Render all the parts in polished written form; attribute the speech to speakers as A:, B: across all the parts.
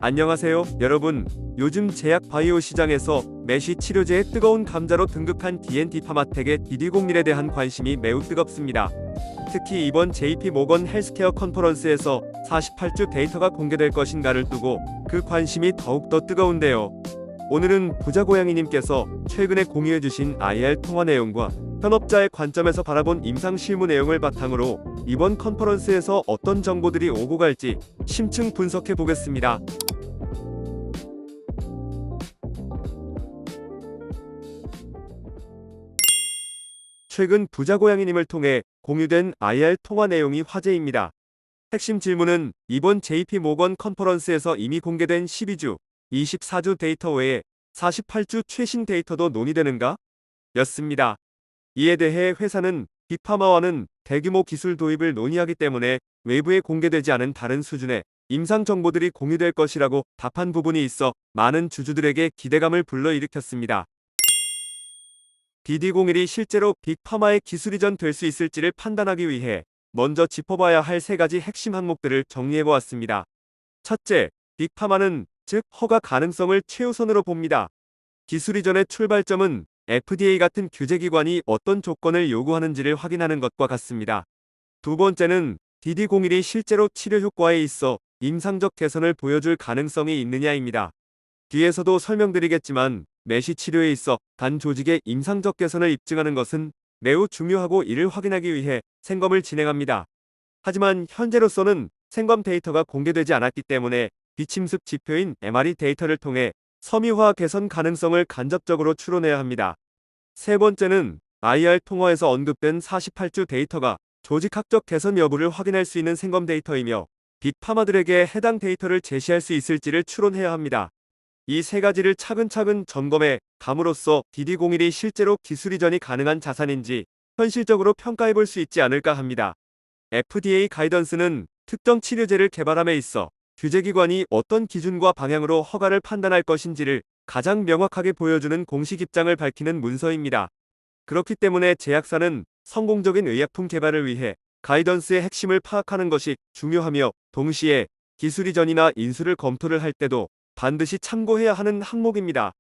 A: 안녕하세요, 여러분. 요즘 제약 바이오 시장에서 메쉬 치료제의 뜨거운 감자로 등극한 D&T 파마텍의 DD01에 대한 관심이 매우 뜨겁습니다. 특히 이번 JP 모건 헬스케어 컨퍼런스에서 48주 데이터가 공개될 것인가를 두고 그 관심이 더욱더 뜨거운데요. 오늘은 부자고양이님께서 최근에 공유해주신 IR 통화 내용과 현업자의 관점에서 바라본 임상 실무 내용을 바탕으로 이번 컨퍼런스에서 어떤 정보들이 오고 갈지 심층 분석해 보겠습니다. 최근 부자고양이님을 통해 공유된 IR 통화 내용이 화제입니다. 핵심 질문은 이번 JP 모건 컨퍼런스에서 이미 공개된 12주, 24주 데이터 외에 48주 최신 데이터도 논의되는가? 였습니다. 이에 대해 회사는 빅파마와는 대규모 기술 도입을 논의하기 때문에 외부에 공개되지 않은 다른 수준의 임상 정보들이 공유될 것이라고 답한 부분이 있어 많은 주주들에게 기대감을 불러일으켰습니다. DD01이 실제로 빅파마의 기술 이전 될 수 있을지를 판단하기 위해 먼저 짚어봐야 할 세 가지 핵심 항목들을 정리해보았습니다. 첫째, 빅파마는 즉 허가 가능성을 최우선으로 봅니다. 기술 이전의 출발점은 FDA 같은 규제기관이 어떤 조건을 요구하는지를 확인하는 것과 같습니다. 두 번째는 DD01이 실제로 치료 효과에 있어 임상적 개선을 보여줄 가능성이 있느냐입니다. 뒤에서도 설명드리겠지만 메쉬 치료에 있어 간 조직의 임상적 개선을 입증하는 것은 매우 중요하고 이를 확인하기 위해 생검을 진행합니다. 하지만 현재로서는 생검 데이터가 공개되지 않았기 때문에 비침습 지표인 MRE 데이터를 통해 섬유화 개선 가능성을 간접적으로 추론해야 합니다. 세 번째는 IR 통화에서 언급된 48주 데이터가 조직학적 개선 여부를 확인할 수 있는 생검 데이터이며 빅파마들에게 해당 데이터를 제시할 수 있을지를 추론해야 합니다. 이 세 가지를 차근차근 점검해 감으로써 DD01이 실제로 기술 이전이 가능한 자산인지 현실적으로 평가해 볼 수 있지 않을까 합니다. FDA 가이던스는 특정 치료제를 개발함에 있어 규제기관이 어떤 기준과 방향으로 허가를 판단할 것인지를 가장 명확하게 보여주는 공식 입장을 밝히는 문서입니다. 그렇기 때문에 제약사는 성공적인 의약품 개발을 위해 가이던스의 핵심을 파악하는 것이 중요하며 동시에 기술 이전이나 인수를 검토를 할 때도 반드시 참고해야 하는 항목입니다.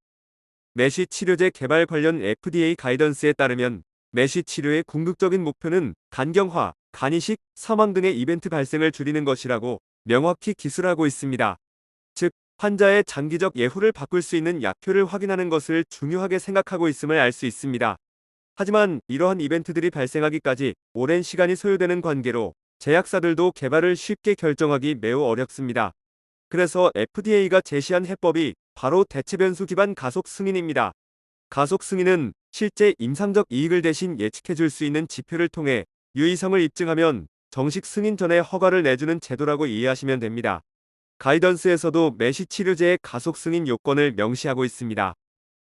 A: 메쉬 치료제 개발 관련 FDA 가이던스에 따르면 메쉬 치료의 궁극적인 목표는 간경화, 간이식, 사망 등의 이벤트 발생을 줄이는 것이라고 명확히 기술하고 있습니다. 즉, 환자의 장기적 예후를 바꿀 수 있는 약효를 확인하는 것을 중요하게 생각하고 있음을 알 수 있습니다. 하지만 이러한 이벤트들이 발생하기까지 오랜 시간이 소요되는 관계로 제약사들도 개발을 쉽게 결정하기 매우 어렵습니다. 그래서 FDA가 제시한 해법이 바로 대체 변수 기반 가속 승인입니다. 가속 승인은 실제 임상적 이익을 대신 예측해 줄 수 있는 지표를 통해 유의성을 입증하면 정식 승인 전에 허가를 내주는 제도라고 이해하시면 됩니다. 가이던스에서도 메쉬 치료제의 가속 승인 요건을 명시하고 있습니다.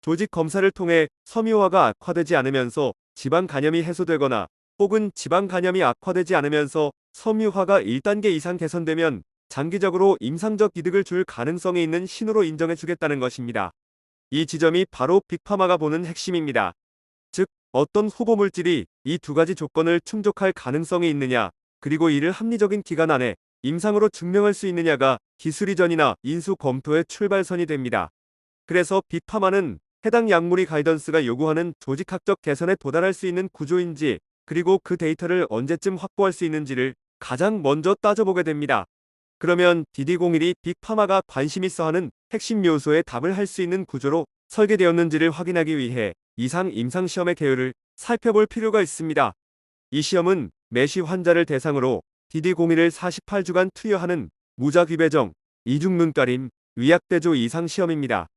A: 조직 검사를 통해 섬유화가 악화되지 않으면서 지방 간염이 해소되거나 혹은 지방 간염이 악화되지 않으면서 섬유화가 1단계 이상 개선되면 장기적으로 임상적 이득을 줄 가능성이 있는 신호로 인정해 주겠다는 것입니다. 이 지점이 바로 빅파마가 보는 핵심입니다. 즉, 어떤 후보 물질이 이 두 가지 조건을 충족할 가능성이 있느냐, 그리고 이를 합리적인 기간 안에 임상으로 증명할 수 있느냐가 기술 이전이나 인수 검토의 출발선이 됩니다. 그래서 빅파마는 해당 약물이 가이던스가 요구하는 조직학적 개선에 도달할 수 있는 구조인지, 그리고 그 데이터를 언제쯤 확보할 수 있는지를 가장 먼저 따져보게 됩니다. 그러면 DD01이 빅파마가 관심 있어 하는 핵심 요소에 답을 할 수 있는 구조로 설계되었는지를 확인하기 위해 이상 임상 시험의 개요를 살펴볼 필요가 있습니다. 이 시험은 메쉬 환자를 대상으로 DD01을 48주간 투여하는 무작위배정, 이중 눈가림, 위약대조 이상 시험입니다.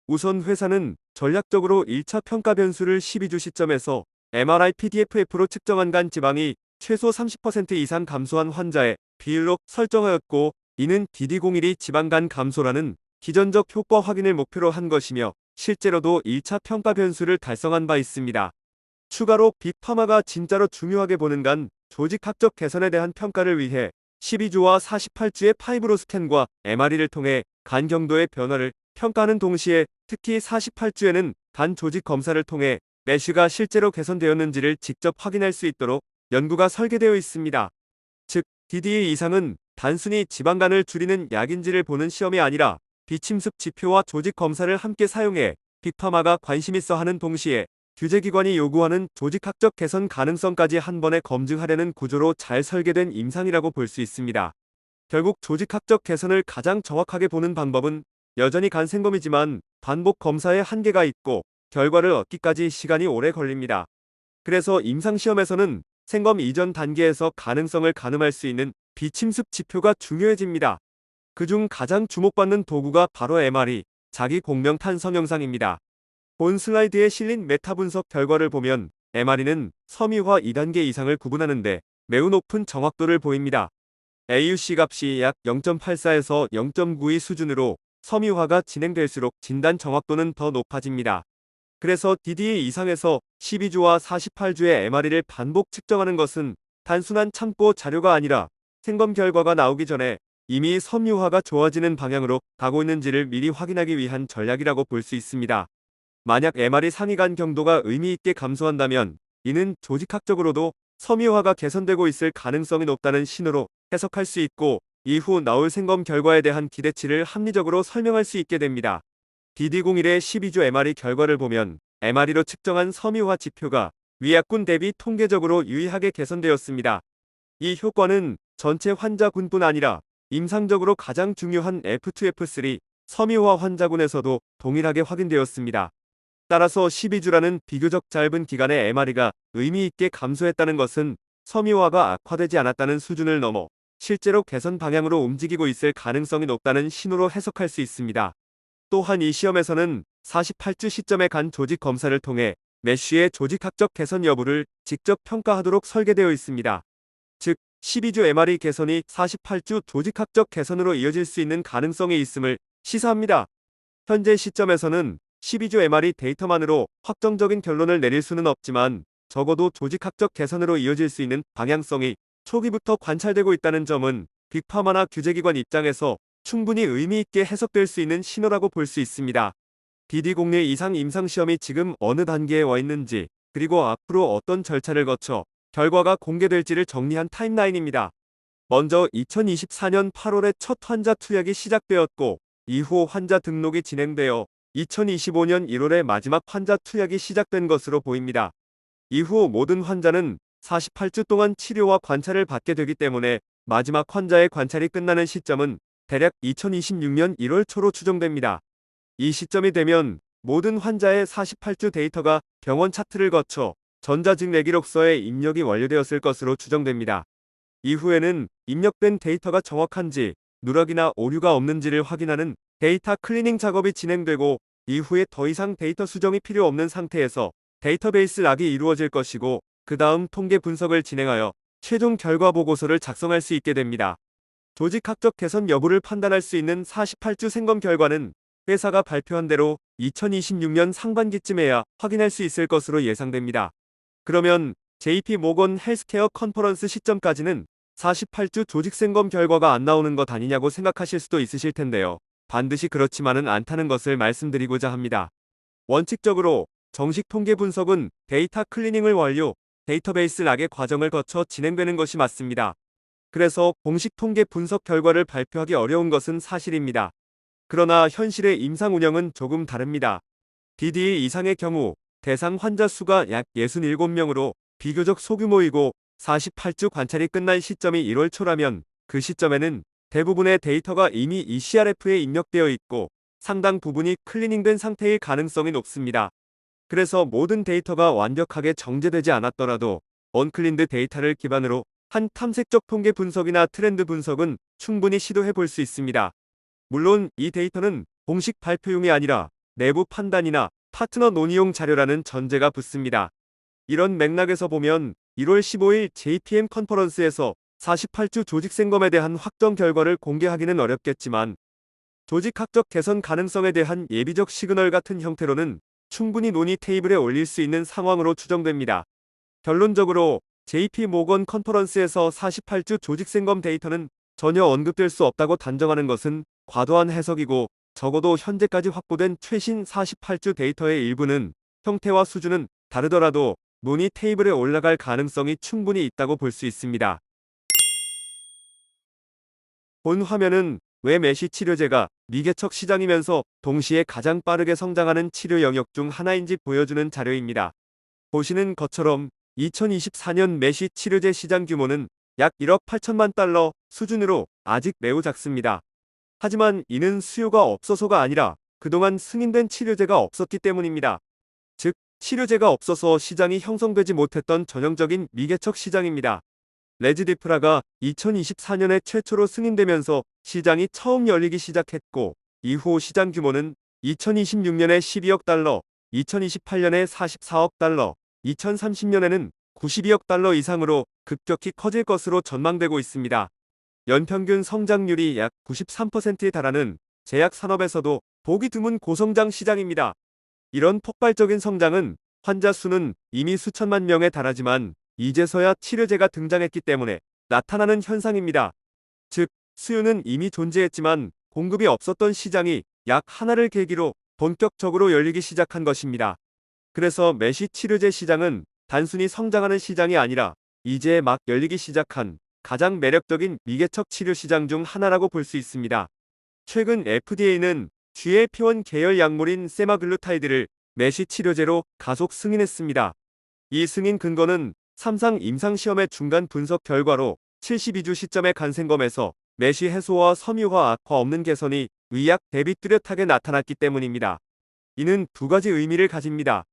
A: 우선 회사는 전략적으로 1차 평가 변수를 12주 시점에서 MRI-PDFF로 측정한 간 지방이 최소 30% 이상 감소한 환자의 비율로 설정하였고, 이는 DD01이 지방간 감소라는 기전적 효과 확인을 목표로 한 것이며 실제로도 1차 평가 변수를 달성한 바 있습니다. 추가로 빅파마가 진짜로 중요하게 보는 간 조직학적 개선에 대한 평가를 위해 12주와 48주의 파이브로 스캔과 MRE를 통해 간 경도의 변화를 평가하는 동시에 특히 48주에는 간 조직 검사를 통해 메쉬가 실제로 개선되었는지를 직접 확인할 수 있도록 연구가 설계되어 있습니다. 즉, DD 이상은 단순히 지방간을 줄이는 약인지를 보는 시험이 아니라 비침습 지표와 조직 검사를 함께 사용해 빅파마가 관심 있어 하는 동시에 규제기관이 요구하는 조직학적 개선 가능성까지 한 번에 검증하려는 구조로 잘 설계된 임상이라고 볼 수 있습니다. 결국 조직학적 개선을 가장 정확하게 보는 방법은 여전히 간생검이지만 반복 검사에 한계가 있고 결과를 얻기까지 시간이 오래 걸립니다. 그래서 임상시험에서는 생검 이전 단계에서 가능성을 가늠할 수 있는 비침습 지표가 중요해집니다. 그중 가장 주목받는 도구가 바로 MRI, 자기 공명 탄성 영상입니다. 본 슬라이드에 실린 메타 분석 결과를 보면 MRI는 섬유화 2단계 이상을 구분하는데 매우 높은 정확도를 보입니다. AUC 값이 약 0.84에서 0.92 수준으로 섬유화가 진행될수록 진단 정확도는 더 높아집니다. 그래서 DDE 이상에서 12주와 48주의 MRI를 반복 측정하는 것은 단순한 참고 자료가 아니라 생검 결과가 나오기 전에 이미 섬유화가 좋아지는 방향으로 가고 있는지를 미리 확인하기 위한 전략이라고 볼 수 있습니다. 만약 MRI 상위간 경도가 의미 있게 감소한다면 이는 조직학적으로도 섬유화가 개선되고 있을 가능성이 높다는 신호로 해석할 수 있고 이후 나올 생검 결과에 대한 기대치를 합리적으로 설명할 수 있게 됩니다. DD01의 12주 MRI 결과를 보면 MRI로 측정한 섬유화 지표가 위약군 대비 통계적으로 유의하게 개선되었습니다. 이 효과는 전체 환자군뿐 아니라 임상적으로 가장 중요한 F2, F3 섬유화 환자군에서도 동일하게 확인되었습니다. 따라서 12주라는 비교적 짧은 기간의 MRI가 의미 있게 감소했다는 것은 섬유화가 악화되지 않았다는 수준을 넘어 실제로 개선 방향으로 움직이고 있을 가능성이 높다는 신호로 해석할 수 있습니다. 또한 이 시험에서는 48주 시점에 간 조직 검사를 통해 메쉬의 조직학적 개선 여부를 직접 평가하도록 설계되어 있습니다. 즉, 12주 MRI 개선이 48주 조직학적 개선으로 이어질 수 있는 가능성이 있음을 시사합니다. 현재 시점에서는 12주 MRI 데이터만으로 확정적인 결론을 내릴 수는 없지만 적어도 조직학적 개선으로 이어질 수 있는 방향성이 초기부터 관찰되고 있다는 점은 빅파마나 규제기관 입장에서 충분히 의미 있게 해석될 수 있는 신호라고 볼 수 있습니다. DD01 이상 임상시험이 지금 어느 단계에 와 있는지, 그리고 앞으로 어떤 절차를 거쳐 결과가 공개될지를 정리한 타임라인입니다. 먼저 2024년 8월에 첫 환자 투약이 시작되었고, 이후 환자 등록이 진행되어 2025년 1월에 마지막 환자 투약이 시작된 것으로 보입니다. 이후 모든 환자는 48주 동안 치료와 관찰을 받게 되기 때문에 마지막 환자의 관찰이 끝나는 시점은 대략 2026년 1월 초로 추정됩니다. 이 시점이 되면 모든 환자의 48주 데이터가 병원 차트를 거쳐 전자증내기록서에 입력이 완료되었을 것으로 추정됩니다. 이후에는 입력된 데이터가 정확한지 누락이나 오류가 없는지를 확인하는 데이터 클리닝 작업이 진행되고 이후에 더 이상 데이터 수정이 필요 없는 상태에서 데이터베이스 락이 이루어질 것이고 그 다음 통계 분석을 진행하여 최종 결과 보고서를 작성할 수 있게 됩니다. 조직학적 개선 여부를 판단할 수 있는 48주 생검 결과는 회사가 발표한 대로 2026년 상반기쯤에야 확인할 수 있을 것으로 예상됩니다. 그러면 JP 모건 헬스케어 컨퍼런스 시점까지는 48주 조직 생검 결과가 안 나오는 것 아니냐고 생각하실 수도 있으실 텐데요. 반드시 그렇지만은 않다는 것을 말씀드리고자 합니다. 원칙적으로 정식 통계 분석은 데이터 클리닝을 완료, 데이터베이스 락의 과정을 거쳐 진행되는 것이 맞습니다. 그래서 공식 통계 분석 결과를 발표하기 어려운 것은 사실입니다. 그러나 현실의 임상 운영은 조금 다릅니다. DD 이상의 경우 대상 환자 수가 약 67명으로 비교적 소규모이고 48주 관찰이 끝난 시점이 1월 초라면 그 시점에는 대부분의 데이터가 이미 ECRF에 입력되어 있고 상당 부분이 클리닝된 상태일 가능성이 높습니다. 그래서 모든 데이터가 완벽하게 정제되지 않았더라도 언클린드 데이터를 기반으로 한 탐색적 통계 분석이나 트렌드 분석은 충분히 시도해 볼 수 있습니다. 물론 이 데이터는 공식 발표용이 아니라 내부 판단이나 파트너 논의용 자료라는 전제가 붙습니다. 이런 맥락에서 보면 1월 15일 JPM 컨퍼런스에서 48주 조직생검에 대한 확정 결과를 공개하기는 어렵겠지만 조직학적 개선 가능성에 대한 예비적 시그널 같은 형태로는 충분히 논의 테이블에 올릴 수 있는 상황으로 추정됩니다. 결론적으로 JP 모건 컨퍼런스에서 48주 조직생검 데이터는 전혀 언급될 수 없다고 단정하는 것은 과도한 해석이고 적어도 현재까지 확보된 최신 48주 데이터의 일부는 형태와 수준은 다르더라도 논의 테이블에 올라갈 가능성이 충분히 있다고 볼 수 있습니다. 본 화면은 왜 메시 치료제가 미개척 시장이면서 동시에 가장 빠르게 성장하는 치료 영역 중 하나인지 보여주는 자료입니다. 보시는 것처럼 2024년 메시 치료제 시장 규모는 약 1억 8천만 달러 수준으로 아직 매우 작습니다. 하지만 이는 수요가 없어서가 아니라 그동안 승인된 치료제가 없었기 때문입니다. 즉, 치료제가 없어서 시장이 형성되지 못했던 전형적인 미개척 시장입니다. 레즈디프라가 2024년에 최초로 승인되면서 시장이 처음 열리기 시작했고, 이후 시장 규모는 2026년에 12억 달러, 2028년에 44억 달러, 2030년에는 92억 달러 이상으로 급격히 커질 것으로 전망되고 있습니다. 연평균 성장률이 약 93%에 달하는 제약 산업에서도 보기 드문 고성장 시장입니다. 이런 폭발적인 성장은 환자 수는 이미 수천만 명에 달하지만 이제서야 치료제가 등장했기 때문에 나타나는 현상입니다. 즉, 수요는 이미 존재했지만 공급이 없었던 시장이 약 하나를 계기로 본격적으로 열리기 시작한 것입니다. 그래서 메시 치료제 시장은 단순히 성장하는 시장이 아니라 이제 막 열리기 시작한 가장 매력적인 미개척 치료 시장 중 하나라고 볼 수 있습니다. 최근 FDA는 GLP-1 계열 약물인 세마글루타이드를 메시 치료제로 가속 승인했습니다. 이 승인 근거는 3상 임상시험의 중간 분석 결과로 72주 시점의 간생검에서 메시 해소와 섬유화 악화 없는 개선이 의약 대비 뚜렷하게 나타났기 때문입니다. 이는 두 가지 의미를 가집니다.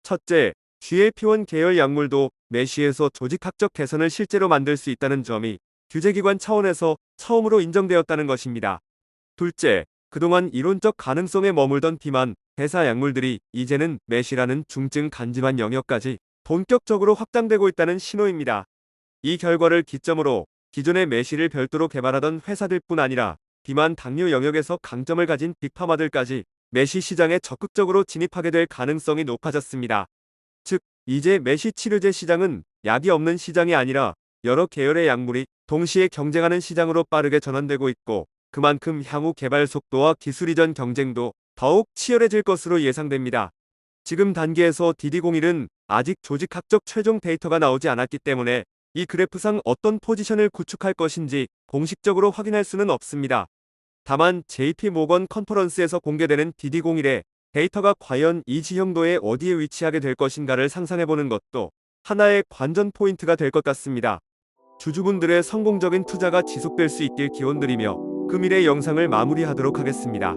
A: 첫째, GLP-1 계열 약물도 메시에서 조직학적 개선을 실제로 만들 수 있다는 점이 규제기관 차원에서 처음으로 인정되었다는 것입니다. 둘째, 그동안 이론적 가능성에 머물던 비만, 대사 약물들이 이제는 메시라는 중증 간질환 영역까지 본격적으로 확장되고 있다는 신호입니다. 이 결과를 기점으로 기존의 메시를 별도로 개발하던 회사들뿐 아니라 비만 당뇨 영역에서 강점을 가진 빅파마들까지 메시 시장에 적극적으로 진입하게 될 가능성이 높아졌습니다. 즉, 이제 메시 치료제 시장은 약이 없는 시장이 아니라 여러 계열의 약물이 동시에 경쟁하는 시장으로 빠르게 전환되고 있고, 그만큼 향후 개발 속도와 기술 이전 경쟁도 더욱 치열해질 것으로 예상됩니다. 지금 단계에서 DD01은 아직 조직학적 최종 데이터가 나오지 않았기 때문에 이 그래프상 어떤 포지션을 구축할 것인지 공식적으로 확인할 수는 없습니다. 다만 JP 모건 컨퍼런스에서 공개되는 DD01의 데이터가 과연 이 지형도에 어디에 위치하게 될 것인가를 상상해보는 것도 하나의 관전 포인트가 될 것 같습니다. 주주분들의 성공적인 투자가 지속될 수 있길 기원드리며 금일의 영상을 마무리하도록 하겠습니다.